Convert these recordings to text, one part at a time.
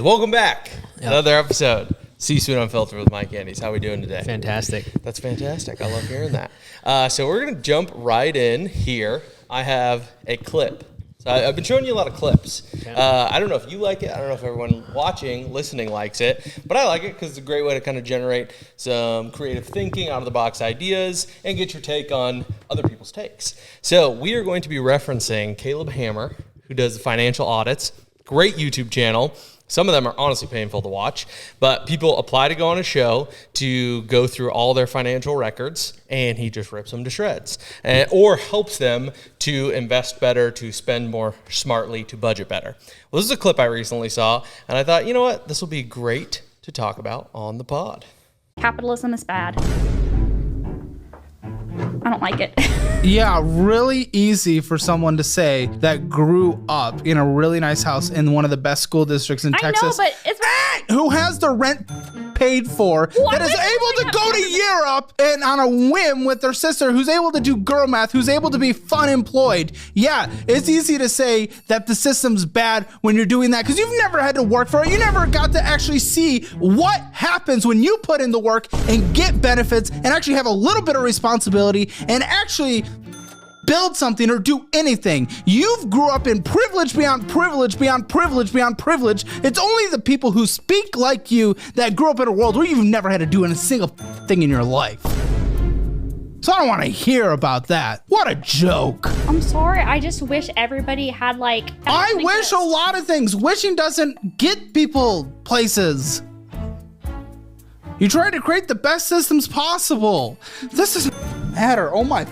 Welcome back. Another episode. C-Suite Unfiltered with Mike Andes. How are we doing today? Fantastic. That's fantastic. I love hearing that. So we're going to jump right in here. I have a clip. So I've been showing you a lot of clips. I don't know if you like it. I don't know if everyone watching, listening likes it. But I like it because it's a great way to kind of generate some creative thinking, out-of-the-box ideas, and get your take on other people's takes. So we are going to be referencing Caleb Hammer, who does the financial audits. Great YouTube channel. Some of them are honestly painful to watch, but people apply to go on a show to go through all their financial records, and he just rips them to shreds, or helps them to invest better, to spend more smartly, to budget better. Well, this is a clip I recently saw, and I thought, you know what? This will be great to talk about on the pod. Capitalism is bad. I don't like it. Yeah, really easy for someone to say that grew up in a really nice house in one of the best school districts in Texas. I know, but it's... Who has the rent paid for, that is able to go to Europe and on a whim with their sister, who's able to do girl math, who's able to be fun employed. Yeah, it's easy to say that the system's bad when you're doing that because you've never had to work for it. You never got to actually see what happens when you put in the work and get benefits and actually have a little bit of responsibility and actually build something or do anything. You've grew up in privilege beyond privilege beyond privilege beyond privilege. It's only the people who speak like you that grew up in a world where you've never had to do a single thing in your life. So I don't want to hear about that. What a joke. I'm sorry. I just wish everybody had like... I wish a lot of things. Wishing doesn't get people places. You try to create the best systems possible. This doesn't matter. Oh my...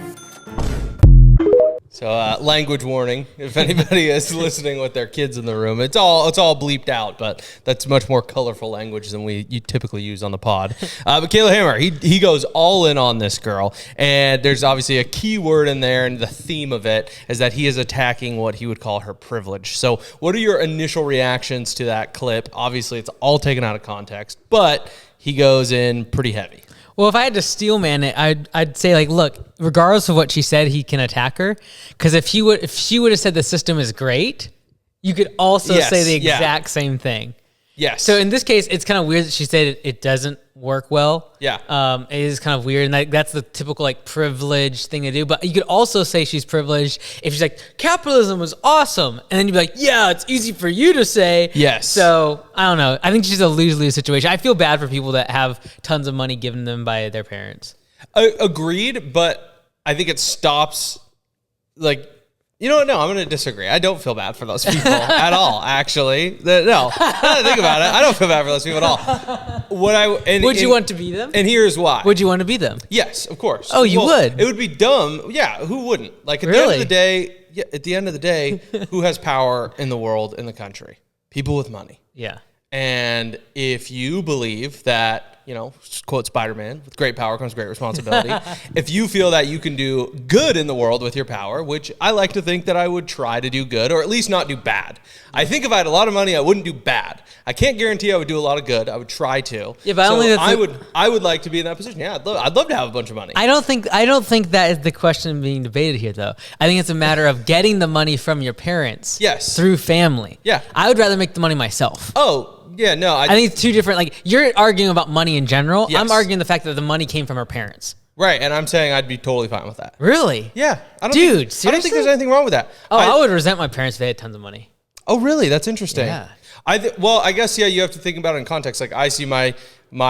So language warning, if anybody is listening with their kids in the room, it's all bleeped out, but that's much more colorful language than you typically use on the pod. But Caleb Hammer, he goes all in on this girl, and there's obviously a key word in there, and the theme of it is that he is attacking what he would call her privilege. So what are your initial reactions to that clip? Obviously, it's all taken out of context, but he goes in pretty heavy. Well, if I had to steel man it, I'd say, like, look, regardless of what she said, he can attack her. Because if she would have said the system is great, you could also say the exact same thing. Yes. So in this case, it's kind of weird that she said it doesn't work well. Yeah. It is kind of weird, and that's the typical like privileged thing to do. But you could also say she's privileged if she's like, capitalism was awesome, and then you'd be like, yeah, it's easy for you to say. Yes. So I don't know. I think she's a lose-lose situation. I feel bad for people that have tons of money given them by their parents. Agreed, but I think it stops like. You know what? No, I'm going to disagree. I don't feel bad for those people at all, actually. No, now that I think about it, I don't feel bad for those people at all. Would you want to be them? And here's why. Would you want to be them? Yes, of course. Oh, you would? It would be dumb. Yeah, who wouldn't? Like at the end of the day, who has power in the world, in the country? People with money. Yeah. And if you believe that, quote Spider-Man, with great power comes great responsibility. If you feel that you can do good in the world with your power, which I like to think that I would try to do good, or at least not do bad. I think if I had a lot of money, I wouldn't do bad. I can't guarantee I would do a lot of good. I would try to. Yeah, but I would like to be in that position. Yeah, I'd love to have a bunch of money. I don't think that is the question being debated here, though. I think it's a matter of getting the money from your parents. Yes. Through family. Yeah. I would rather make the money myself. Oh, yeah, no. I think it's two different, like, you're arguing about money in general. Yes. I'm arguing the fact that the money came from her parents. Right, and I'm saying I'd be totally fine with that. Really? Yeah. Seriously? I don't think there's anything wrong with that. I would resent my parents if they had tons of money. Oh, really? That's interesting. Yeah. I guess, you have to think about it in context. Like, I see my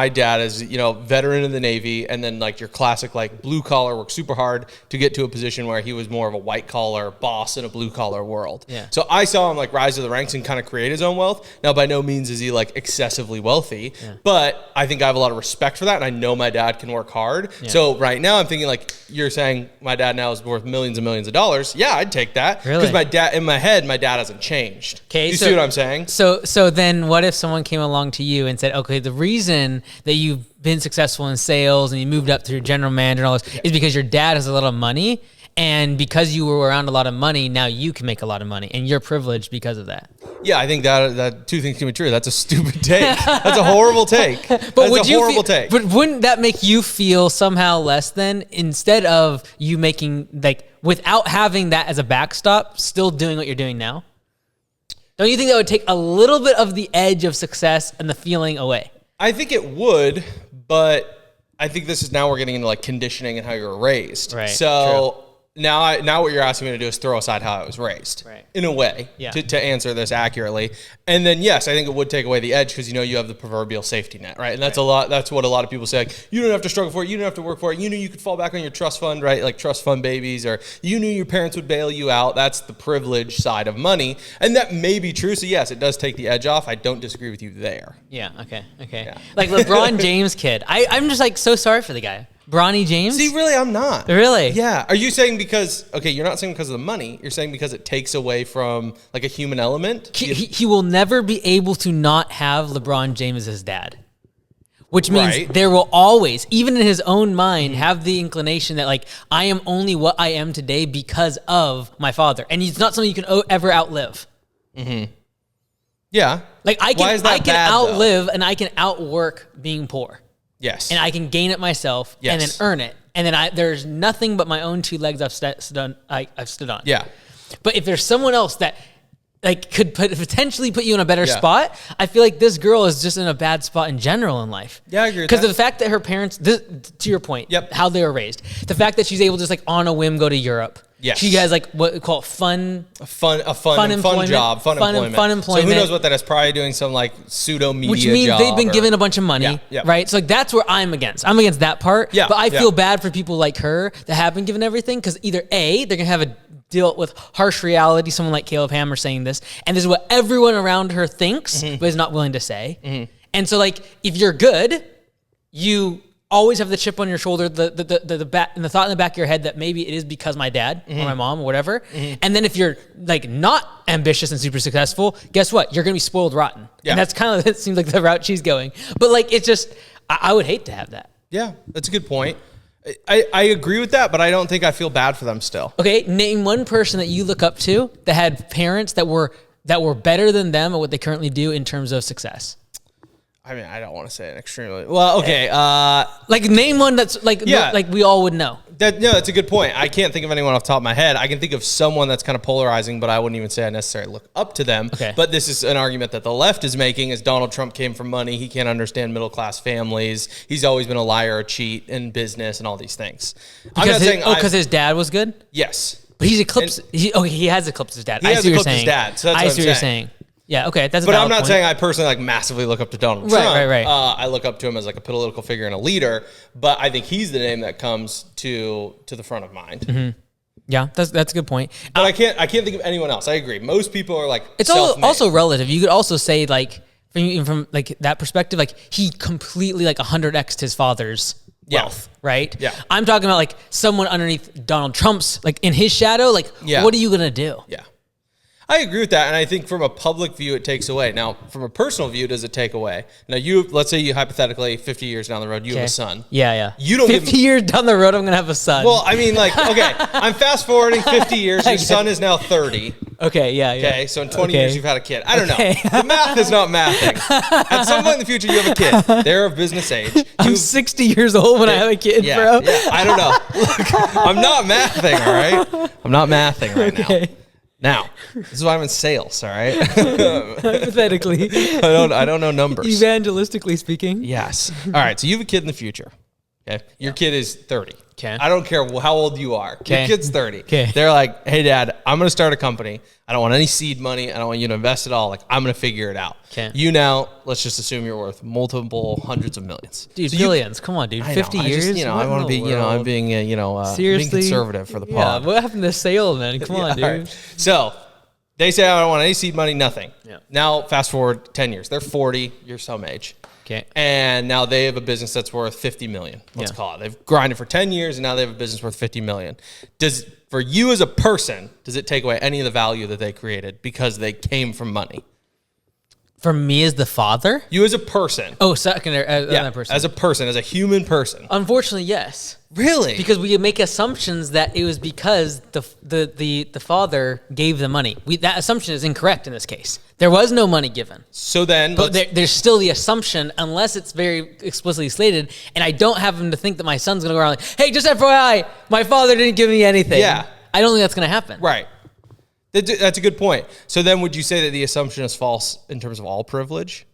dad as, veteran in the Navy, and then like your classic, like blue collar, worked super hard to get to a position where he was more of a white collar boss in a blue collar world. Yeah. So I saw him like rise to the ranks and kind of create his own wealth. Now, by no means is he like excessively wealthy, but I think I have a lot of respect for that. And I know my dad can work hard. Yeah. So right now I'm thinking like you're saying my dad now is worth millions and millions of dollars. Yeah, I'd take that. Really? Because in my head, my dad hasn't changed. Okay. You see what I'm saying? So then what if someone came along to you and said, okay, the reason that you've been successful in sales and you moved up through general manager and all this is because your dad has a lot of money, and because you were around a lot of money, now you can make a lot of money, and you're privileged because of that. Yeah, I think that two things can be true. That's a stupid take. That's a horrible take. But take. But wouldn't that make you feel somehow less than, instead of you making, like, without having that as a backstop, still doing what you're doing now? Don't you think that would take a little bit of the edge of success and the feeling away? I think it would, but I think this is now we're getting into like conditioning and how you were raised. Right. So now what you're asking me to do is throw aside how I was raised, right, in a way, yeah, to answer this accurately. And then, yes, I think it would take away the edge because, you have the proverbial safety net, right? And that's that's what a lot of people say. Like, you don't have to struggle for it. You don't have to work for it. You knew you could fall back on your trust fund, right? Like trust fund babies, or you knew your parents would bail you out. That's the privilege side of money. And that may be true. So yes, it does take the edge off. I don't disagree with you there. Yeah. Okay. Yeah. Like LeBron James kid. I'm just like so sorry for the guy. Bronny James? See, really, I'm not. Really? Yeah. Are you saying because, okay, you're not saying because of the money. You're saying because it takes away from like a human element? He will never be able to not have LeBron James as his dad. Which means there will always, even in his own mind, have the inclination that like, I am only what I am today because of my father. And it's not something you can ever outlive. Mm-hmm. Yeah. Like I can outlive and I can outwork being poor. Yes. And I can gain it myself and then earn it. And then there's nothing but my own two legs I've stood on. Yeah. But if there's someone else that like could potentially put you in a better spot, I feel like this girl is just in a bad spot in general in life. Yeah, I agree with that. Because of the fact that her parents, to your point, how they were raised, the fact that she's able to just like on a whim go to Europe. Yes. She has like what we call fun job, fun employment. So who knows what that is? Probably doing some like pseudo media which means job they've been given a bunch of money, right? So like that's where I'm against. I'm against that part. Yeah. But I feel bad for people like her that have been given everything because either A, they're gonna have a deal with harsh reality, someone like Caleb Hammer saying this, and this is what everyone around her thinks, but is not willing to say. Mm-hmm. And so like if you're good, you always have the chip on your shoulder, the thought in the back of your head that maybe it is because my dad or my mom or whatever. Mm-hmm. And then if you're like not ambitious and super successful, guess what? You're gonna be spoiled rotten. Yeah. And that's kind of, it seems like the route she's going. But like, it's just, I would hate to have that. Yeah, that's a good point. I agree with that, but I don't think I feel bad for them still. Okay, name one person that you look up to that had parents that were better than them at what they currently do in terms of success. I mean, I don't want to say it extremely well. Okay, like name one that's like like we all would know. That's a good point. I can't think of anyone off the top of my head. I can think of someone that's kind of polarizing, but I wouldn't even say I necessarily look up to them. Okay. But this is an argument that the left is making: is Donald Trump came from money. He can't understand middle class families. He's always been a liar, a cheat in business, and all these things. Because his dad was good. Yes, but he's eclipsed. He has eclipsed his dad. He has eclipsed his dad. So that's what you're saying. Yeah, okay, that's a valid point. But I'm not saying I personally like massively look up to Donald Trump. Right. I look up to him as like a political figure and a leader, but I think he's the name that comes to the front of mind. Mm-hmm. Yeah, that's a good point. But I can't think of anyone else. I agree. Most people are like it's also relative. You could also say like from like that perspective, like he completely like 100x'd his father's wealth, right? Yeah. I'm talking about like someone underneath Donald Trump's like in his shadow. Like, what are you gonna do? Yeah. I agree with that, and I think from a public view, it takes away. Now, from a personal view, does it take away? Now, let's say you hypothetically, 50 years down the road, you have a son. Yeah. You don't 50 years down the road, I'm going to have a son. Well, I mean, like, okay, I'm fast forwarding 50 years. Your son is now 30. Okay, yeah. Okay, so in 20 years, you've had a kid. I don't know. The math is not mathing. At some point in the future, you have a kid. They're of business age. I'm 60 years old when I have a kid, bro. Yeah, I don't know. Look, I'm not mathing, all right? I'm not mathing right now. Now, this is why I'm in sales, all right? Hypothetically. I don't know numbers. Evangelistically speaking. Yes. All right, so you have a kid in the future. Okay. Your kid is 30. Okay. I don't care how old you are. Okay. Your kid's 30. Okay. They're like, hey, Dad, I'm going to start a company. I don't want any seed money. I don't want you to invest it all. Like, I'm going to figure it out. Okay. You now, let's just assume you're worth multiple hundreds of millions. Dude, so billions. Come on, dude. 50 years? I want to be, I'm being, being conservative for the pod. Yeah, what happened to sale, man? Come on, dude. Right. So, they say, I don't want any seed money, nothing. Yeah. Now, fast forward 10 years. They're 40. You're some age. Okay. And now they have a business that's worth 50 million. Let's call it. They've grinded for 10 years and now they have a business worth 50 million. For you as a person, does it take away any of the value that they created because they came from money? For me as the father? You as a person. Oh, secondary, as person. As a person, as a human person. Unfortunately, yes. Really? Because we make assumptions that it was because the father gave the money. That assumption is incorrect in this case. There was no money given. So then, but there's still the assumption, unless it's very explicitly stated, and I don't have him to think that my son's going to go around like, hey, just FYI, my father didn't give me anything. Yeah. I don't think that's going to happen. Right. That's a good point. So then would you say that the assumption is false in terms of all privilege?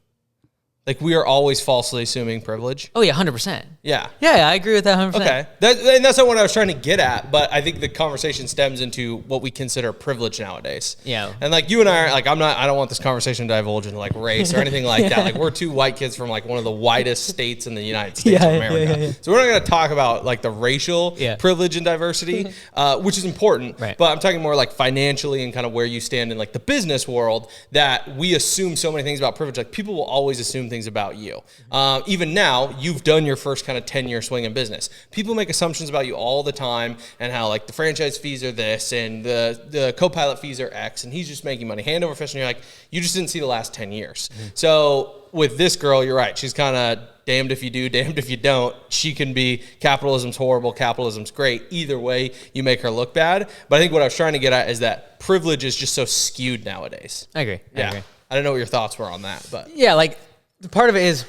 Like we are always falsely assuming privilege? Oh yeah, 100%. Yeah. Yeah, I agree with that 100%. Okay. And that's not what I was trying to get at, but I think the conversation stems into what we consider privilege nowadays. Yeah. And like you and I are like, I don't want this conversation to divulge into like race or anything like that. Like we're two white kids from like one of the whitest states in the United States of America. So we're not going to talk about like the racial privilege and diversity, which is important, but I'm talking more like financially and kind of where you stand in like the business world, that we assume so many things about privilege. Like people will always assume things about you. Even now, you've done your first kind of 10-year swing in business. People make assumptions about you all the time, and how like the franchise fees are this and the co-pilot fees are X, and he's just making money hand over fist, and you're like, you just didn't see the last 10 years. So with this girl, you're right. She's kind of damned if you do, damned if you don't. She can be capitalism's horrible, capitalism's great. Either way, you make her look bad. But I think what I was trying to get at is that privilege is just so skewed nowadays. I agree. Yeah. I agree. I don't know what your thoughts were on that, but yeah, like part of it is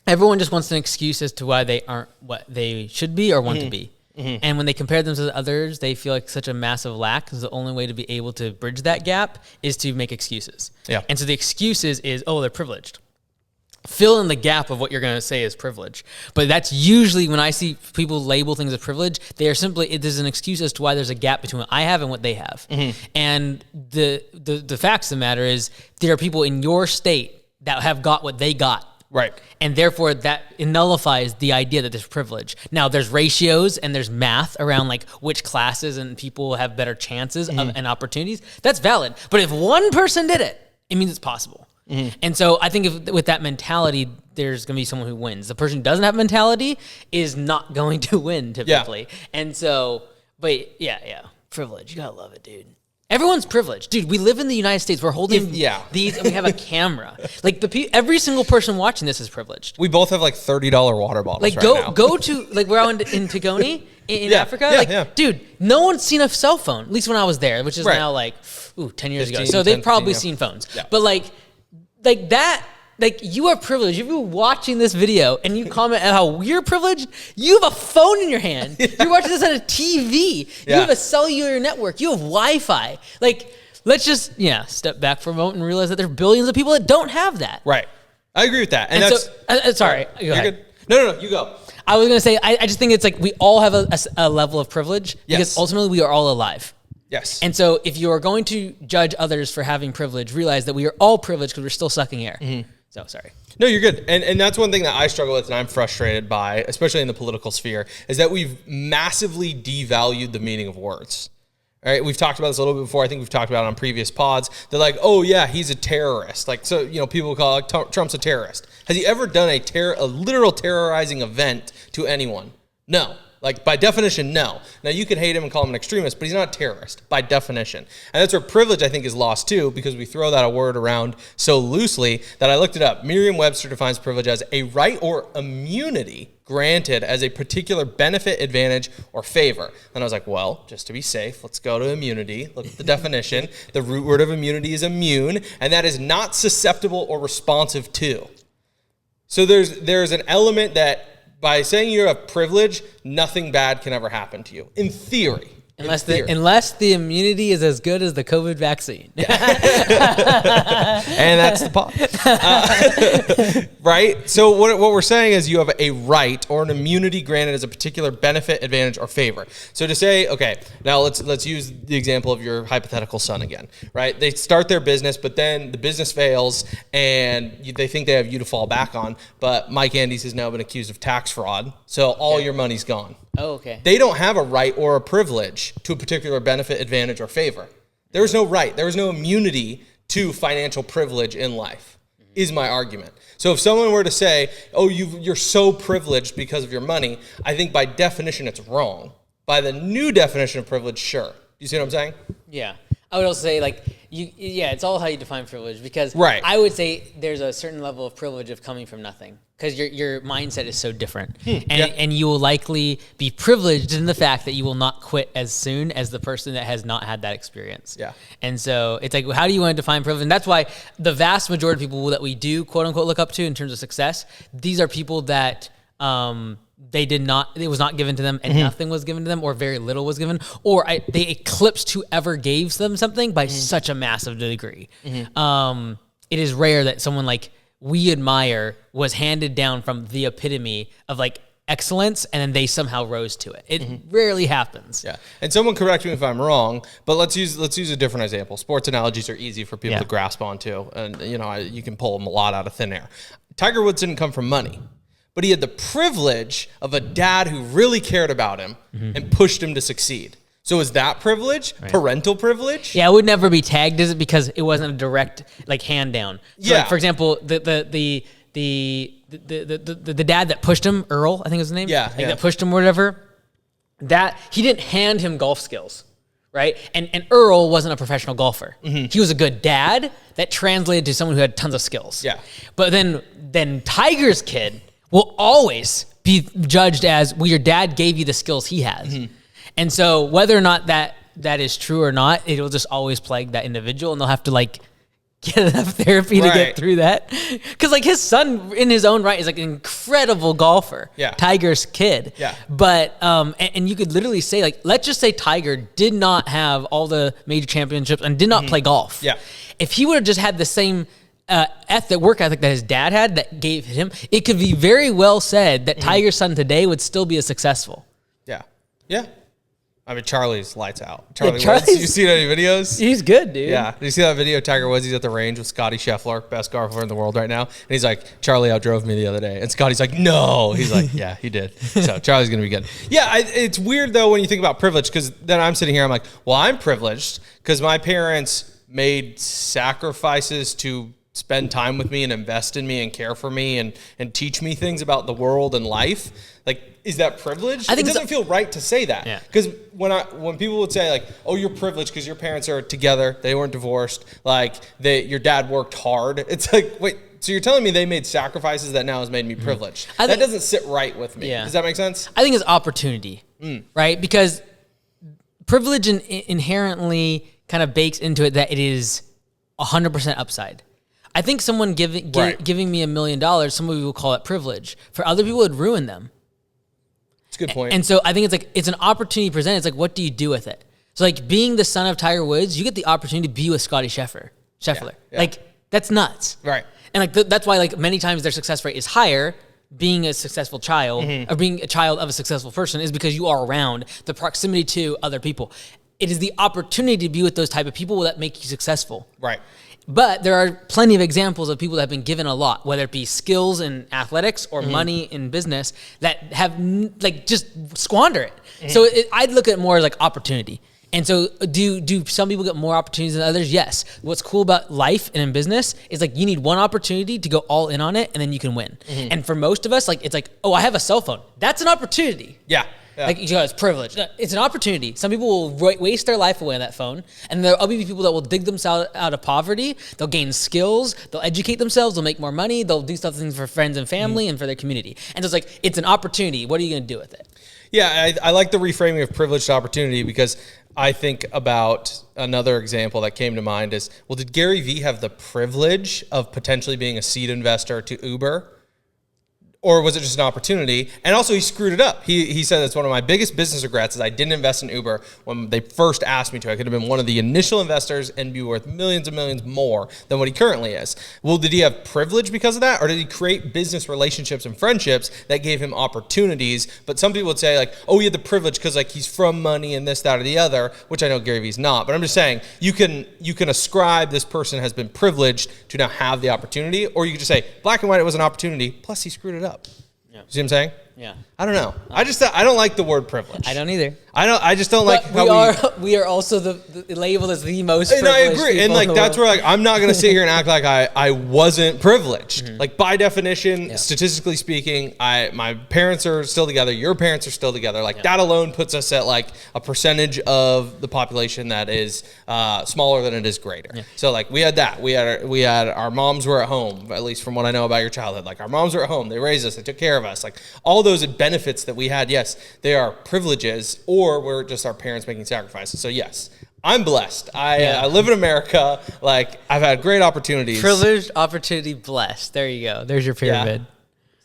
everyone just wants an excuse as to why they aren't what they should be or want to be. And when they compare themselves to others, they feel like such a massive lack, because the only way to be able to bridge that gap is to make excuses. Yeah. And so the excuses is, oh, they're privileged. Fill in the gap of what you're going to say is privilege. But that's usually when I see people label things as privilege, they are simply, there's an excuse as to why there's a gap between what I have and what they have. And the facts of the matter is, there are people in your state that have got what they got. right. And therefore that it nullifies the idea that there's privilege. Now there's ratios and there's math around like which classes and people have better chances of, and opportunities. That's valid. But if one person did it, it means it's possible. And so I think if with that mentality, there's going to be someone who wins. The person who doesn't have mentality is not going to win typically. Yeah. And so, but yeah, privilege. You got to love it, dude. Everyone's privileged. Dude, we live in the United States. We're holding these, and we have a camera. Like every single person watching this is privileged. We both have like $30 water bottles like now. Go to, like we're out in Tigoni in Africa. Dude, no one's seen a cell phone, at least when I was there, which is now like, 10 years 15, ago. So 10, they've probably 15, seen phones. Yeah. But like that, like you are privileged. If you're watching this video and you comment on how we're privileged, you have a phone in your hand. You're watching this on a TV. You have a cellular network. You have Wi-Fi. Like, let's just step back for a moment and realize that there are billions of people that don't have that. Right. I agree with that. And that's sorry. Go ahead. Good. No, you go. I was gonna say I just think it's like we all have a level of privilege because ultimately we are all alive. Yes. And so if you are going to judge others for having privilege, realize that we are all privileged because we're still sucking air. So sorry. No, you're good. And that's one thing that I struggle with and I'm frustrated by, especially in the political sphere, is that we've massively devalued the meaning of words. All right, we've talked about this a little bit before. I think we've talked about it on previous pods. They're like, oh yeah, he's a terrorist. Like, so, people call like, Trump's a terrorist. Has he ever done a literal terrorizing event to anyone? No. Like, by definition, no. Now, you could hate him and call him an extremist, but he's not a terrorist, by definition. And that's where privilege, I think, is lost, too, because we throw that word around so loosely that I looked it up. Merriam-Webster defines privilege as a right or immunity granted as a particular benefit, advantage, or favor. And I was like, well, just to be safe, let's go to immunity. Look at the definition. The root word of immunity is immune, and that is not susceptible or responsive to. So there's an element that by saying you have privilege, nothing bad can ever happen to you. In theory. Unless the immunity is as good as the COVID vaccine. And that's the pot. Right? So what we're saying is you have a right or an immunity granted as a particular benefit, advantage, or favor. So to say, okay, now let's use the example of your hypothetical son again, right? They start their business, but then the business fails and they think they have you to fall back on. But Mike Andes has now been accused of tax fraud. So all your money's gone. Oh, okay. They don't have a right or a privilege to a particular benefit, advantage, or favor. There is no right. There is no immunity to financial privilege in life, is my argument. So if someone were to say, oh, you're so privileged because of your money, I think by definition it's wrong. By the new definition of privilege, sure. You see what I'm saying? Yeah. I would also say, like, it's all how you define privilege, because I would say there's a certain level of privilege of coming from nothing, because your mindset is so different. And you will likely be privileged in the fact that you will not quit as soon as the person that has not had that experience. Yeah. And so it's like, how do you want to define privilege? And that's why the vast majority of people that we do, quote unquote, look up to in terms of success, these are people that it was not given to them, and nothing was given to them, or very little was given, or they eclipsed whoever gave them something by such a massive degree. It is rare that someone like we admire was handed down from the epitome of like excellence, and then they somehow rose to it. It rarely happens. Yeah, and someone correct me if I'm wrong, but let's use a different example. Sports analogies are easy for people to grasp onto, and you can pull them a lot out of thin air. Tiger Woods didn't come from money, but he had the privilege of a dad who really cared about him and pushed him to succeed. So is that privilege, parental privilege? Yeah, it would never be tagged as it because it wasn't a direct like hand down. So, like, for example, the dad that pushed him, Earl, I think is his name. Yeah, that pushed him or whatever. That he didn't hand him golf skills, right? And Earl wasn't a professional golfer. He was a good dad that translated to someone who had tons of skills. Yeah. But then Tiger's kid will always be judged as, well, your dad gave you the skills he has. And so whether or not that is true or not, it'll just always plague that individual, and they'll have to like get enough therapy to get through that. Because like his son in his own right is like an incredible golfer. Yeah. Tiger's kid. Yeah. But and you could literally say, like, let's just say Tiger did not have all the major championships and did not play golf. Yeah. If he would have just had the same work ethic that his dad had that gave him, it could be very well said that Tiger's son today would still be as successful. Yeah. Yeah. I mean, Charlie's lights out. Charlie Charlie's- Woods. You see any videos? He's good, dude. Yeah. Did you see that video? Tiger Woods, he's at the range with Scotty Scheffler, best golfer in the world right now. And he's like, Charlie outdrove me the other day. And Scotty's like, no. He's like, yeah, he did. So Charlie's going to be good. Yeah, it's weird, though, when you think about privilege, because then I'm sitting here, I'm like, well, I'm privileged because my parents made sacrifices to spend time with me and invest in me and care for me and teach me things about the world and life. Like, is that privilege? I think it doesn't feel right to say that. Yeah. Because when people would say like, oh, you're privileged because your parents are together, they weren't divorced, like your dad worked hard. It's like, wait, so you're telling me they made sacrifices that now has made me privileged? That doesn't sit right with me. Yeah. Does that make sense? I think it's opportunity, right? Because privilege inherently kind of bakes into it that it is 100% upside. I think someone giving me $1 million, some people will call it privilege. For other people, it would ruin them. It's a good point. And so I think it's like, it's an opportunity presented. It's like, what do you do with it? So like being the son of Tiger Woods, you get the opportunity to be with Scotty Scheffler. Yeah. Like that's nuts. Right. And like that's why like many times their success rate is higher being a successful child or being a child of a successful person is because you are around the proximity to other people. It is the opportunity to be with those type of people that make you successful. Right. But there are plenty of examples of people that have been given a lot, whether it be skills in athletics or money in business, that have like just squander it. So I'd look at it more as like opportunity. And so do some people get more opportunities than others? Yes. What's cool about life and in business is like you need one opportunity to go all in on it and then you can win. And for most of us, like it's like, oh, I have a cell phone. That's an opportunity. Yeah. Yeah. Like, it's privilege. No, it's an opportunity. Some people will waste their life away on that phone, and there'll be people that will dig themselves out of poverty. They'll gain skills. They'll educate themselves. They'll make more money. They'll do things for friends and family and for their community. And so it's like, it's an opportunity. What are you going to do with it? Yeah, I like the reframing of privilege to opportunity because I think about another example that came to mind is, well, did Gary Vee have the privilege of potentially being a seed investor to Uber? Or was it just an opportunity? And also, he screwed it up. He said that's one of my biggest business regrets is I didn't invest in Uber when they first asked me to. I could have been one of the initial investors and be worth millions and millions more than what he currently is. Well, did he have privilege because of that? Or did he create business relationships and friendships that gave him opportunities? But some people would say like, oh, he had the privilege because like he's from money and this, that, or the other, which I know Gary Vee's not. But I'm just saying you can ascribe this person has been privileged to now have the opportunity, or you could just say black and white, it was an opportunity, plus he screwed it up. Yeah. You see what I'm saying? Yeah. I don't know. I don't like the word privilege. I don't either. I just don't like how we are also the labeled as the most and privileged. I agree. And like that's where like I'm not gonna sit here and act like I wasn't privileged. Like by definition, statistically speaking, my parents are still together, your parents are still together. Like that alone puts us at like a percentage of the population that is smaller than it is greater. Yeah. So like we had that. We had our moms were at home, at least from what I know about your childhood. Like our moms were at home, they raised us, they took care of us. Like all those benefits that we had, yes, they are privileges, or we're just our parents making sacrifices. So yes, I'm blessed. I live in America. Like I've had great opportunities. Privileged, opportunity, blessed. There you go. There's your pyramid. Yeah.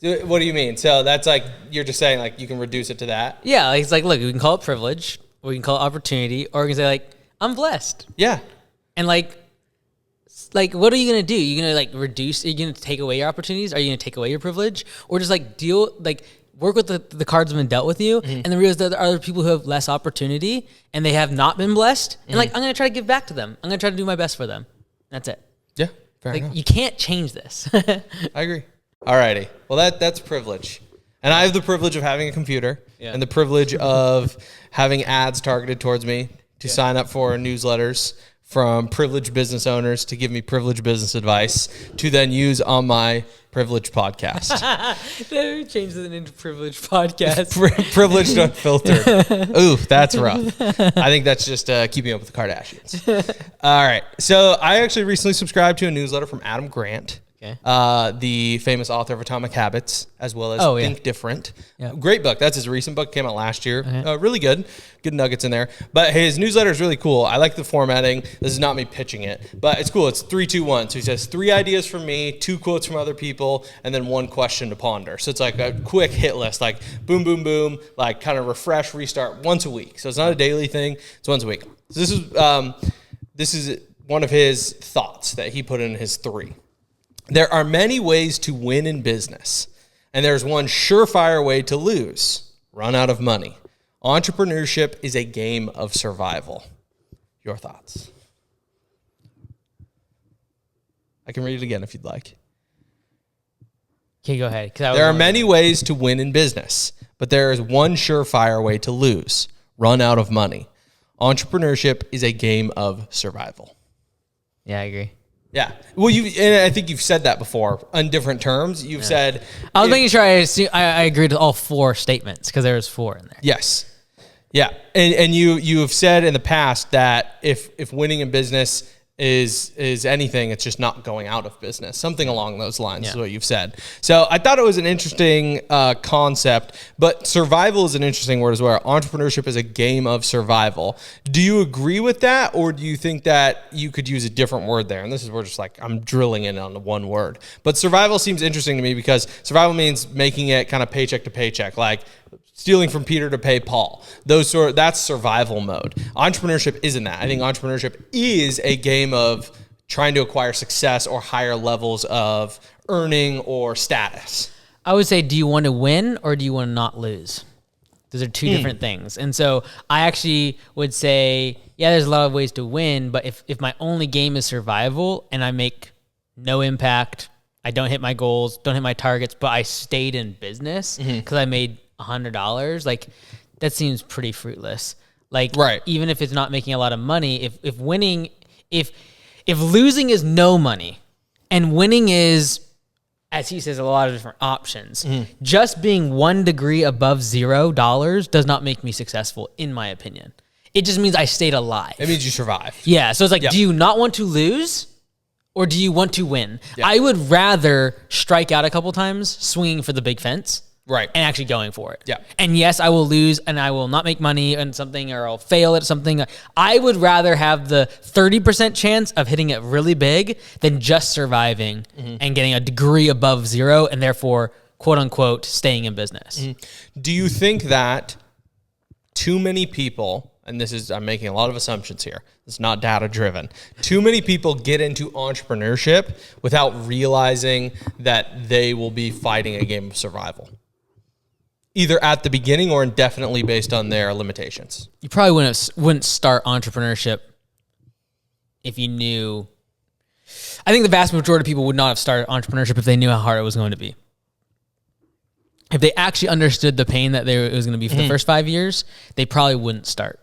What do you mean? So that's like, you're just saying like you can reduce it to that? Yeah, like, it's like, look, we can call it privilege, or we can call it opportunity, or we can say like, I'm blessed. Yeah. And like, what are you gonna do? You're gonna like reduce? Are you gonna take away your opportunities? Are you gonna take away your privilege, or just like work with the cards that have been dealt with you, and then realize that there are other people who have less opportunity and they have not been blessed, and like, I'm gonna try to give back to them. I'm gonna try to do my best for them. That's it. Yeah. Fair enough. You can't change this. I agree. Alrighty. Well, that's privilege. And I have the privilege of having a computer and the privilege of having ads targeted towards me to sign up for newsletters from privileged business owners to give me privileged business advice to then use on my privileged podcast. Change the name to privileged podcast. Privileged Unfiltered. Ooh, that's rough. I think that's just keeping up with the Kardashians. All right. So I actually recently subscribed to a newsletter from Adam Grant. Okay. The famous author of Atomic Habits, as well as Think Different. Yeah. Great book. That's his recent book. Came out last year. Really good. Good nuggets in there. But his newsletter is really cool. I like the formatting. This is not me pitching it, but it's cool. It's 3, 2, 1. So he says 3 ideas from me, 2 quotes from other people, and then 1 question to ponder. So it's like a quick hit list, like boom, boom, boom, like kind of refresh, restart once a week. So it's not a daily thing. It's once a week. So this is one of his thoughts that he put in his 3. There are many ways to win in business, and there's one surefire way to lose: run out of money. Entrepreneurship is a game of survival. Your thoughts? I can read it again if you'd like. Okay, go ahead. There are many ways to win in business, but there is one surefire way to lose: run out of money. Entrepreneurship is a game of survival. Yeah, I agree. Yeah. Well, and I think you've said that before on different terms. You've said... I was making sure I agreed with all 4 statements, because there was 4 in there. Yes. Yeah. And you have said in the past that if winning in business is anything, it's just not going out of business. Something along those lines is what you've said. So I thought it was an interesting concept, but survival is an interesting word as well. Entrepreneurship is a game of survival. Do you agree with that, or do you think that you could use a different word there? And this is where just like I'm drilling in on the one word. But survival seems interesting to me because survival means making it kind of paycheck to paycheck, like stealing from Peter to pay Paul. That's survival mode. Entrepreneurship isn't that. I think entrepreneurship is a game of trying to acquire success or higher levels of earning or status. I would say, do you want to win or do you want to not lose? Those are 2 different things. And so I actually would say, yeah, there's a lot of ways to win, but if my only game is survival and I make no impact, I don't hit my goals, don't hit my targets, but I stayed in business because I made $100, like that seems pretty fruitless. Like, right. Even if it's not making a lot of money, if winning, if losing is no money and winning is, as he says, a lot of different options, just being 1 degree above $0 does not make me successful, in my opinion. It just means I stayed alive. It means you survived. Yeah. So it's like, do you not want to lose or do you want to win? Yeah. I would rather strike out a couple times swinging for the big fence. Right. And actually going for it. Yeah. And yes, I will lose and I will not make money on something, or I'll fail at something. I would rather have the 30% chance of hitting it really big than just surviving and getting a degree above 0 and therefore, quote unquote, staying in business. Do you think that too many people, and I'm making a lot of assumptions here, it's not data driven, too many people get into entrepreneurship without realizing that they will be fighting a game of survival? Either at the beginning or indefinitely based on their limitations. You probably wouldn't start entrepreneurship if you knew. I think the vast majority of people would not have started entrepreneurship if they knew how hard it was going to be. If they actually understood the pain that it was going to be for the first 5 years, they probably wouldn't start.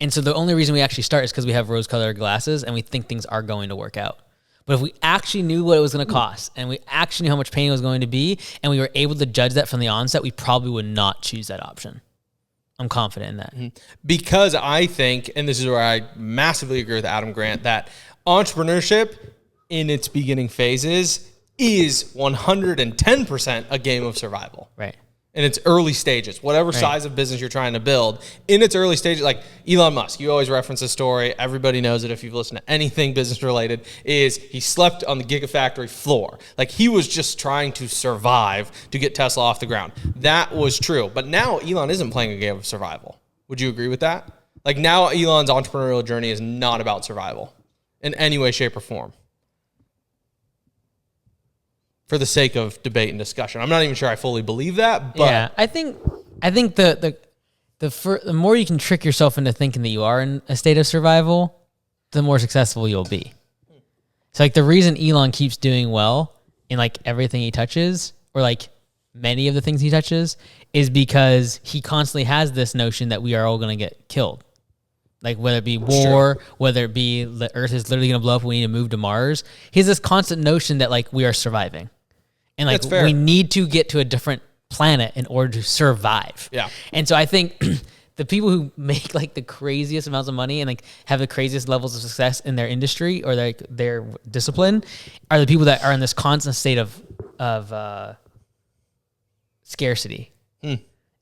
And so the only reason we actually start is because we have rose-colored glasses and we think things are going to work out. But if we actually knew what it was going to cost and we actually knew how much pain it was going to be and we were able to judge that from the onset, we probably would not choose that option. I'm confident in that. Because I think, and this is where I massively agree with Adam Grant, that entrepreneurship in its beginning phases is 110% a game of survival. Right. in its early stages, whatever size of business you're trying to build, in its early stages, like Elon Musk, you always reference this story. Everybody knows it if you've listened to anything business related, is he slept on the Gigafactory floor. Like he was just trying to survive to get Tesla off the ground. That was true. But now Elon isn't playing a game of survival. Would you agree with that? Like now Elon's entrepreneurial journey is not about survival in any way, shape, or form. For the sake of debate and discussion, I'm not even sure I fully believe that. But yeah, I think the more you can trick yourself into thinking that you are in a state of survival, the more successful you'll be. So like the reason Elon keeps doing well in like everything he touches, or like many of the things he touches, is because he constantly has this notion that we are all going to get killed. Like whether it be war, whether it be the Earth is literally going to blow up, we need to move to Mars. He has this constant notion that like we are surviving. And like we need to get to a different planet in order to survive. Yeah. And so I think the people who make like the craziest amounts of money and like have the craziest levels of success in their industry or like their discipline are the people that are in this constant state of scarcity.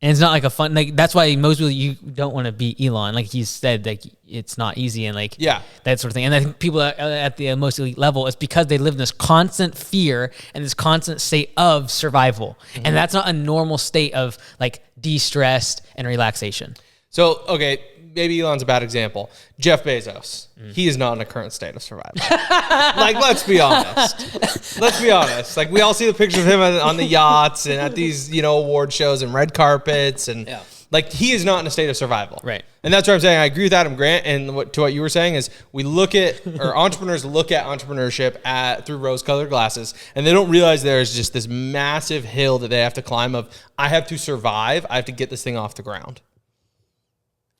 And it's not like a fun, like that's why most people, you don't want to be Elon. Like he said, like it's not easy and like that sort of thing. And I think people at the most elite level, it's because they live in this constant fear and this constant state of survival. And that's not a normal state of like de-stressed and relaxation. So, okay, maybe Elon's a bad example. Jeff Bezos, he is not in a current state of survival. Like, let's be honest. Let's be honest. Like, we all see the pictures of him on the yachts and at these, award shows and red carpets. And, like, he is not in a state of survival. Right. And that's what I'm saying. I agree with Adam Grant. And to what you were saying is we look at, or entrepreneurs look at entrepreneurship through rose-colored glasses, and they don't realize there's just this massive hill that they have to climb of, I have to survive. I have to get this thing off the ground.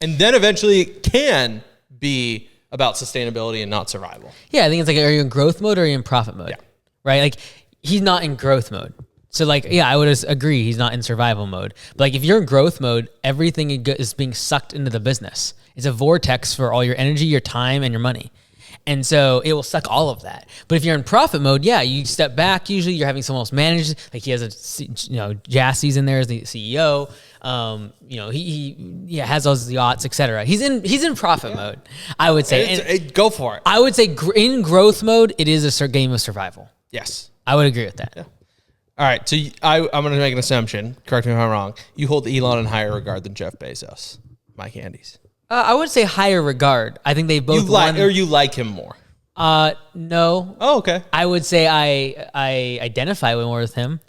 And then eventually it can be about sustainability and not survival. Yeah, I think it's like, are you in growth mode or are you in profit mode? Yeah. Right? Like, he's not in growth mode. So, like, yeah, I would agree he's not in survival mode. But, like, if you're in growth mode, everything is being sucked into the business. It's a vortex for all your energy, your time, and your money. And so it will suck all of that. But if you're in profit mode, yeah, you step back. Usually you're having someone else manage. Like he has Jassie's in there as the CEO. He has those yachts, etc. He's in profit mode, I would say. Go for it. I would say in growth mode, it is a game of survival. Yes. I would agree with that. Yeah. All right. So I'm going to make an assumption. Correct me if I'm wrong. You hold Elon in higher regard than Jeff Bezos. My candies. I would say higher regard. I think they both you like him more. No. Oh, okay. I would say I identify more with him,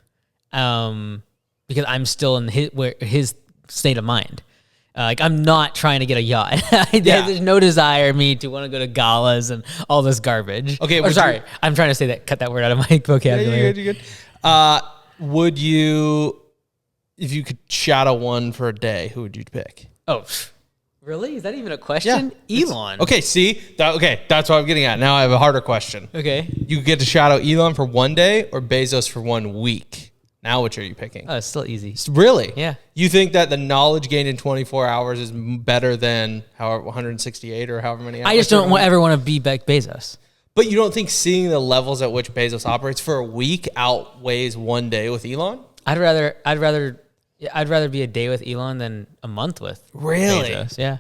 because I'm still in his state of mind. Like I'm not trying to get a yacht. There's no desire in me to want to go to galas and all this garbage. Okay. I'm trying to say that. Cut that word out of my vocabulary. You're good. Would you, if you could shadow one for a day, who would you pick? Oh. Really? Is that even a question? Yeah, Elon. Okay, see? That's what I'm getting at. Now I have a harder question. Okay. You get to shadow Elon for one day or Bezos for 1 week. Now which are you picking? Oh, it's still easy. Really? Yeah. You think that the knowledge gained in 24 hours is better than 168 or however many hours? I just don't ever want to be like Bezos. But you don't think seeing the levels at which Bezos operates for a week outweighs 1 day with Elon? I'd rather be a day with Elon than a month with Bezos. Yeah.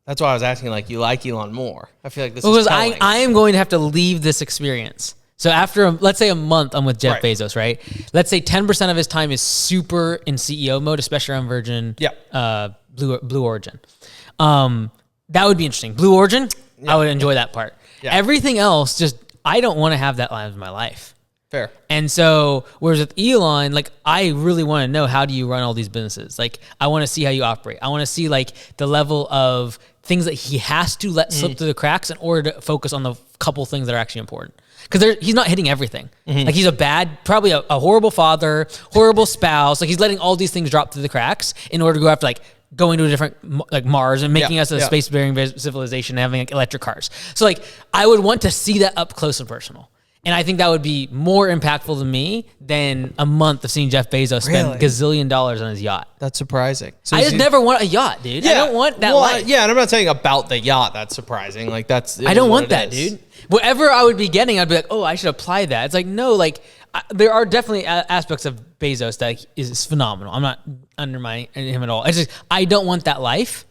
That's why I was asking, like, you like Elon more. I feel like this is telling. Because I am going to have to leave this experience. So after, let's say a month, I'm with Jeff Bezos, right? Let's say 10% of his time is super in CEO mode, especially on Virgin, Blue Origin. That would be interesting. Blue Origin, I would enjoy that part. Yeah. Everything else, I don't want to have that line of my life. Fair. And so, whereas with Elon, like, I really want to know, how do you run all these businesses? Like, I want to see how you operate. I want to see, like, the level of things that he has to let slip through the cracks in order to focus on the couple things that are actually important. Because he's not hitting everything. Like, he's probably a horrible father, horrible spouse. Like, he's letting all these things drop through the cracks in order to go after, like, going to a different, like, Mars and making us a space-bearing civilization and having, like, electric cars. So, like, I would want to see that up close and personal. And I think that would be more impactful to me than a month of seeing Jeff Bezos spend gazillion dollars on his yacht. That's surprising. So I just never want a yacht, dude. Yeah, I don't want that life. Yeah, and I'm not saying about the yacht that's surprising. Like, I don't want that, dude. Whatever I would be getting, I'd be like, oh, I should apply that. It's like, no, like, there are definitely aspects of Bezos that is phenomenal. I'm not undermining him at all. It's just I don't want that life.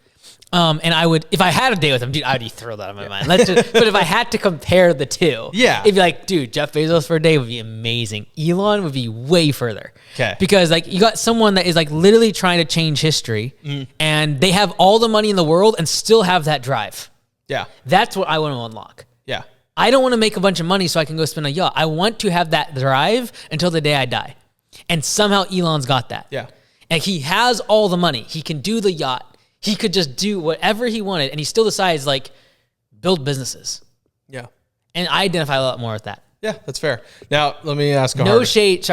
And I would, if I had a day with him, dude, I would be thrilled out of my mind. But if I had to compare the two, it'd be like, dude, Jeff Bezos for a day would be amazing. Elon would be way further. Okay. Because like you got someone that is like literally trying to change history, and they have all the money in the world and still have that drive. Yeah. That's what I want to unlock. Yeah. I don't want to make a bunch of money so I can go spend a yacht. I want to have that drive until the day I die. And somehow Elon's got that. Yeah. And he has all the money. He can do the yacht. He could just do whatever he wanted, and he still decides, like, build businesses. Yeah. And I identify a lot more with that. Yeah, that's fair. Now, let me ask a No harder- shade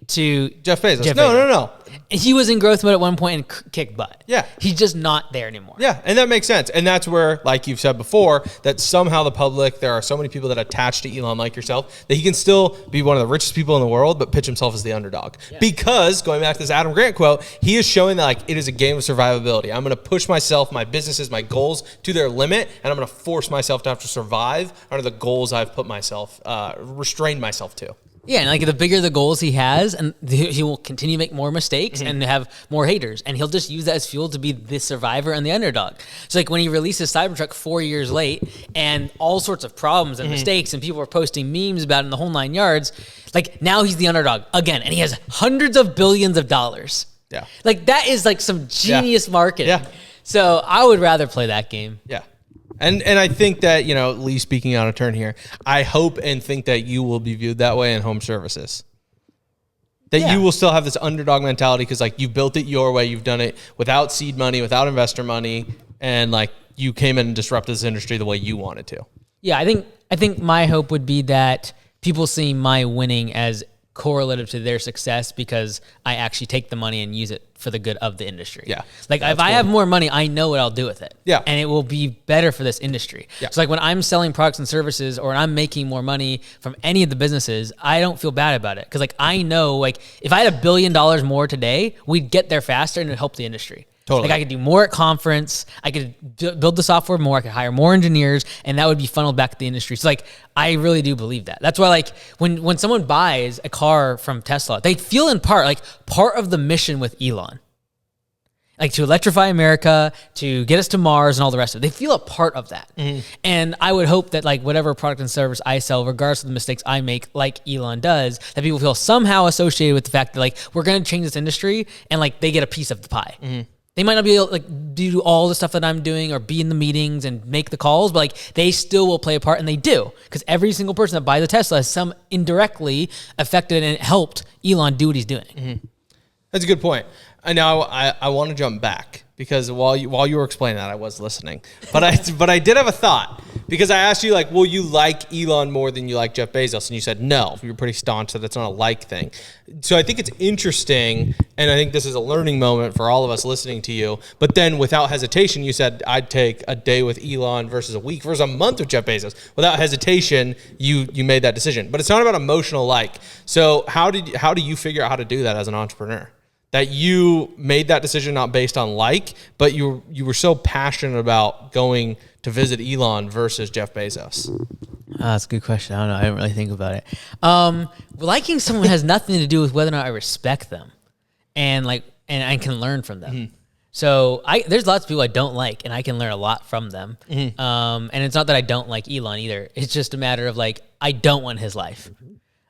to Jeff Bezos. Jeff No, Bezos. no. He was in growth mode at one point and kicked butt. Yeah. He's just not there anymore. Yeah, and that makes sense. And that's where, like you've said before, that somehow the public, there are so many people that attach to Elon like yourself, that he can still be one of the richest people in the world, but pitch himself as the underdog. Yeah. Because, going back to this Adam Grant quote, he is showing that like it is a game of survivability. I'm going to push myself, my businesses, my goals to their limit, and I'm going to force myself to have to survive under the goals I've put myself, restrained myself to. Yeah, and like the bigger the goals he has, and he will continue to make more mistakes and have more haters, and he'll just use that as fuel to be the survivor and the underdog. So like when he releases Cybertruck 4 years late, and all sorts of problems and mistakes, and people are posting memes about it in the whole 9 yards, like now he's the underdog again, and he has hundreds of billions of dollars. Yeah, like that is like some genius marketing. Yeah. So I would rather play that game. Yeah. And I think that, Lee speaking out of turn here, I hope and think that you will be viewed that way in home services. That you will still have this underdog mentality because, like, you built it your way. You've done it without seed money, without investor money, and, like, you came in and disrupted this industry the way you wanted to. Yeah, I think my hope would be that people see my winning as correlative to their success because I actually take the money and use it for the good of the industry. Yeah. Like if I have more money, I know what I'll do with it. Yeah. And it will be better for this industry. Yeah. So like when I'm selling products and services or I'm making more money from any of the businesses, I don't feel bad about it. Cause like I know like if I had $1 billion more today, we'd get there faster and it'd help the industry. Totally. Like I could do more at conference. I could build the software more. I could hire more engineers, and that would be funneled back to the industry. So like, I really do believe that. That's why like when someone buys a car from Tesla, they feel in part of the mission with Elon, like to electrify America, to get us to Mars, and all the rest of it. They feel a part of that. And I would hope that like whatever product and service I sell, regardless of the mistakes I make, like Elon does, that people feel somehow associated with the fact that like we're going to change this industry, and like they get a piece of the pie. They might not be able to like do all the stuff that I'm doing or be in the meetings and make the calls, but like they still will play a part, and they do, because every single person that buys a Tesla is some indirectly affected and helped Elon do what he's doing. That's a good point. And now I want to jump back because while you were explaining that, I was listening, but I did have a thought because I asked you like, will you like Elon more than you like Jeff Bezos? And you said no. You're pretty staunch that it's not a like thing. So I think it's interesting, and I think this is a learning moment for all of us listening to you. But then without hesitation, you said I'd take a day with Elon versus a week versus a month with Jeff Bezos. Without hesitation, you made that decision. But it's not about emotional like. So how do you figure out how to do that as an entrepreneur? That you made that decision not based on like, but you were so passionate about going to visit Elon versus Jeff Bezos? That's a good question. I don't know. I didn't really think about it. Liking someone has nothing to do with whether or not I respect them, and I can learn from them. So there's lots of people I don't like, and I can learn a lot from them. And it's not that I don't like Elon either. It's just a matter of like I don't want his life,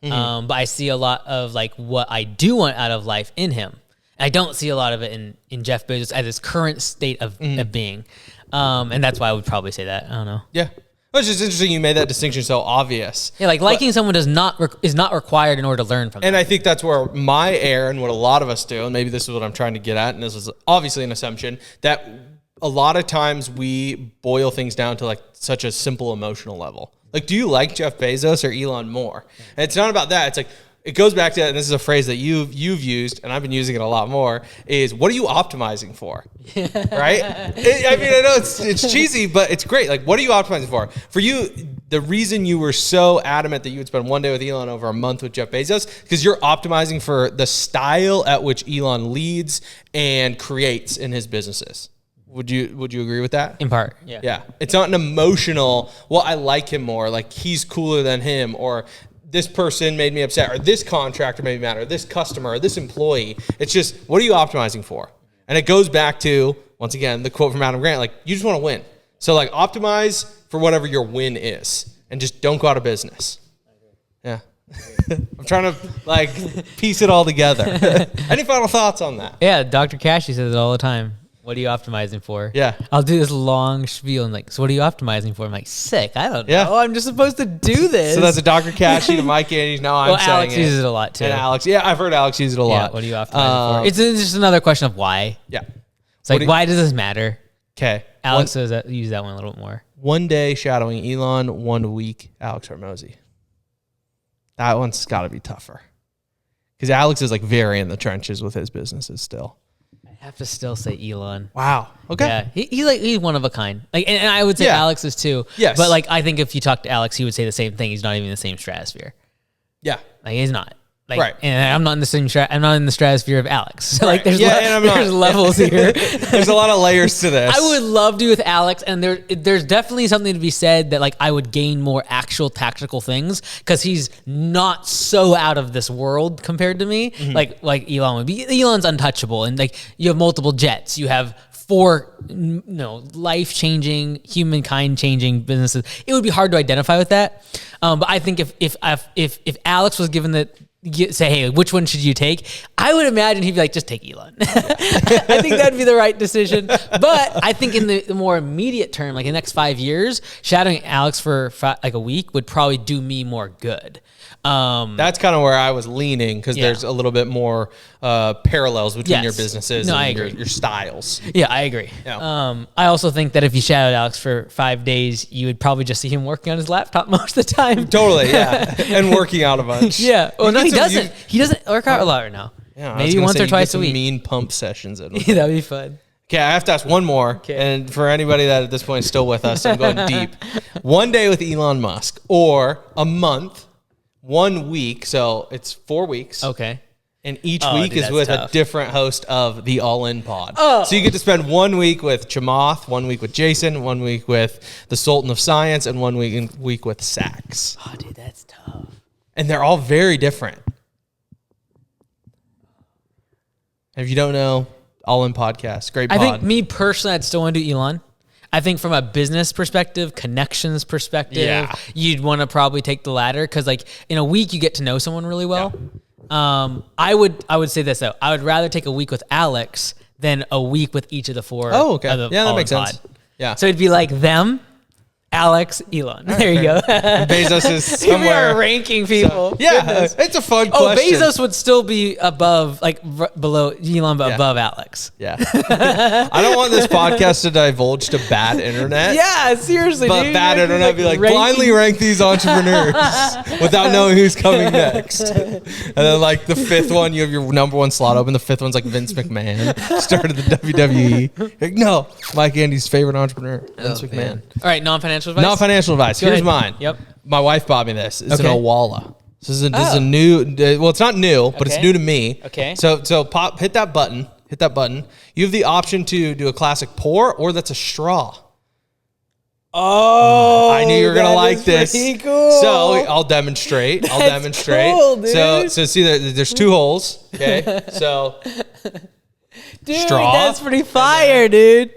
but I see a lot of like what I do want out of life in him. I don't see a lot of it in Jeff Bezos at his current state of being. And that's why I would probably say that. I don't know. Yeah. It's just interesting you made that distinction so obvious. Yeah, like liking someone is not required in order to learn from them. And I think that's where my error and what a lot of us do, and maybe this is what I'm trying to get at, and this is obviously an assumption, that a lot of times we boil things down to like such a simple emotional level. Like, do you like Jeff Bezos or Elon more? And it's not about that. It's like, it goes back to, and this is a phrase that you've used, and I've been using it a lot more, is what are you optimizing for? Right? I know it's cheesy, but it's great. Like, what are you optimizing for? For you, the reason you were so adamant that you would spend one day with Elon over a month with Jeff Bezos, because you're optimizing for the style at which Elon leads and creates in his businesses. Would you agree with that? In part, yeah. Yeah. It's not an emotional, well, I like him more, like he's cooler than him, or this person made me upset, or this contractor made me mad, or this customer, or this employee. It's just, what are you optimizing for? And it goes back to, once again, the quote from Adam Grant, like, you just want to win. So like optimize for whatever your win is and just don't go out of business. Yeah. I'm trying to like piece it all together. Any final thoughts on that? Yeah, Dr. Cashy says it all the time. What are you optimizing for? Yeah. I'll do this long spiel and like, so what are you optimizing for? I'm like, sick. I don't Yeah. know. I'm just supposed to do this. So that's a Dr. Cashy to Mike Andes. Now I'm saying Alex uses it a lot too. And Alex, yeah, I've heard Alex use it a Yeah, lot. what are you optimizing for? It's just another question of why. Yeah. It's like, why does this matter? Okay. Alex says that, use that one a little bit more. One day shadowing Elon, 1 week Alex Hormozy. That one's got to be tougher. Because Alex is like very in the trenches with his businesses still. I have to still say Elon. Wow. Okay. Yeah, he's one of a kind. Like, and I would say Yeah. Alex is too. Yes. But like, I think if you talk to Alex, he would say the same thing. He's not even in the same stratosphere. Yeah. Like, he's not. Like, Right. And I'm not in the same. I'm not in the stratosphere of Alex. So like, there's Yeah, and I'm not. there's levels here. There's a lot of layers to this. I would love to with Alex, and there's definitely something to be said that like I would gain more actual tactical things because he's not so out of this world compared to me. Mm-hmm. Like Elon would be. Elon's untouchable, and like you have multiple jets. You have 4 life-changing, humankind-changing businesses. It would be hard to identify with that. But I think if Alex was given the say, hey, which one should you take? I would imagine he'd be like, just take Elon. I think that'd be the right decision. But I think in the more immediate term, like the next 5 years, shadowing Alex for like a week would probably do me more good. That's kind of where I was leaning because there's a little bit more parallels between your businesses I and agree. your styles. Yeah, I agree. Yeah. I also think that if you shadowed Alex for 5 days, you would probably just see him working on his laptop most of the time. Totally, yeah. And working out a bunch. Yeah. Well, no, he doesn't. You- He doesn't work out a lot right now. Yeah, I was Maybe gonna once say or you twice get a some week. mean pump sessions in. That'd be fun. Okay, I have to ask one more. Okay. And for anybody that at this point is still with us, I'm going deep. One day with Elon Musk or a month, 1 week. So it's 4 weeks. Okay. And each Oh, week dude, is that's with tough. a different host of the All In Pod. Oh. So you get to spend 1 week with Chamath, 1 week with Jason, 1 week with the Sultan of Science, and 1 week with Sax. Oh, dude, that's tough. And they're all very different. If you don't know, All In Podcast, great pod. I think me personally, I'd still want to do Elon. I think from a business perspective, connections perspective, you'd want to probably take the latter because like in a week you get to know someone really well. I would say this though. I would rather take a week with Alex than a week with each of the 4. Oh, okay. of the Yeah, that All makes In sense. Pod. Yeah. So it'd be like them, Alex, Elon. There you go. Bezos is We are somewhere. ranking people. Yeah, Goodness. it's a fun Oh, question. Bezos would still be above, like below Elon, but Yeah. above Alex. Yeah. I don't want this podcast to divulge to bad internet. Yeah, seriously. But dude. bad You're internet be like, ranking- blindly rank these entrepreneurs without knowing who's coming next. And then like the 5th one, you have your number 1 slot open. The 5th one's like Vince McMahon, started the WWE. Like, no, Mike Andy's favorite entrepreneur, Vince McMahon. All right, non-financial advice. Not financial advice. Go Here's ahead. mine. Yep. My wife bought me this. It's an Okay. Owala. This is a new. Well, it's not new, but it's Okay. new to me. Okay. So hit that button. Hit that button. You have the option to do a classic pour, or that's a straw. Oh, I knew you were gonna that like is this. pretty cool. So I'll demonstrate. That's cool, dude. So see, there's 2 holes. Okay. So dude, straw. that's pretty fire, dude.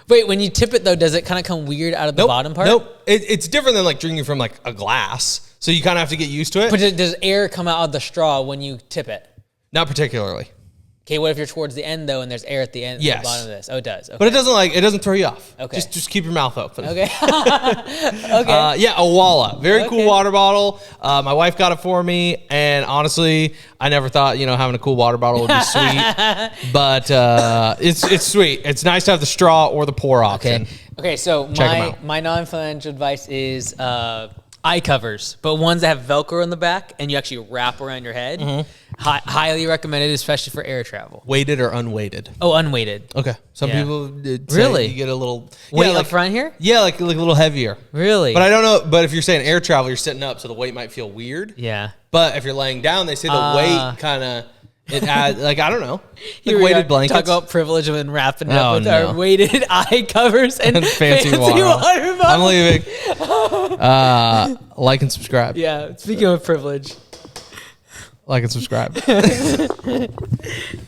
Wait, when you tip it though, does it kind of come weird out of the bottom part? Nope. It's different than like drinking from like a glass. So you kind of have to get used to it. But does air come out of the straw when you tip it? Not particularly. Okay, what if you're towards the end though, and there's air at the end, at Yes. the bottom of this? Oh, it does. Okay. But it doesn't throw you off. Okay. Just keep your mouth open. Okay. Okay. Yeah, a Walla. Very cool Okay. water bottle. My wife got it for me, and honestly, I never thought having a cool water bottle would be sweet. But it's sweet. It's nice to have the straw or the pour option. Okay, so Check 'em out. my non-financial advice is eye covers, but ones that have Velcro in the back and you actually wrap around your head. Mm-hmm. Highly recommended, especially for air travel. Weighted or unweighted? Oh, unweighted. Okay. Some Yeah. people did say Really? you get a little Weight like up front here? Yeah, like a little heavier. Really? But I don't know. But if you're saying air travel, you're sitting up, so the weight might feel weird. Yeah. But if you're laying down, they say the weight kind of it adds like I don't know, Here like we weighted are, blankets. Talk about privilege and wrapping it Oh, up with no. our weighted eye covers and Fancy water. water bottles. I'm leaving. Like and subscribe. Yeah. Speaking of privilege. Like and subscribe.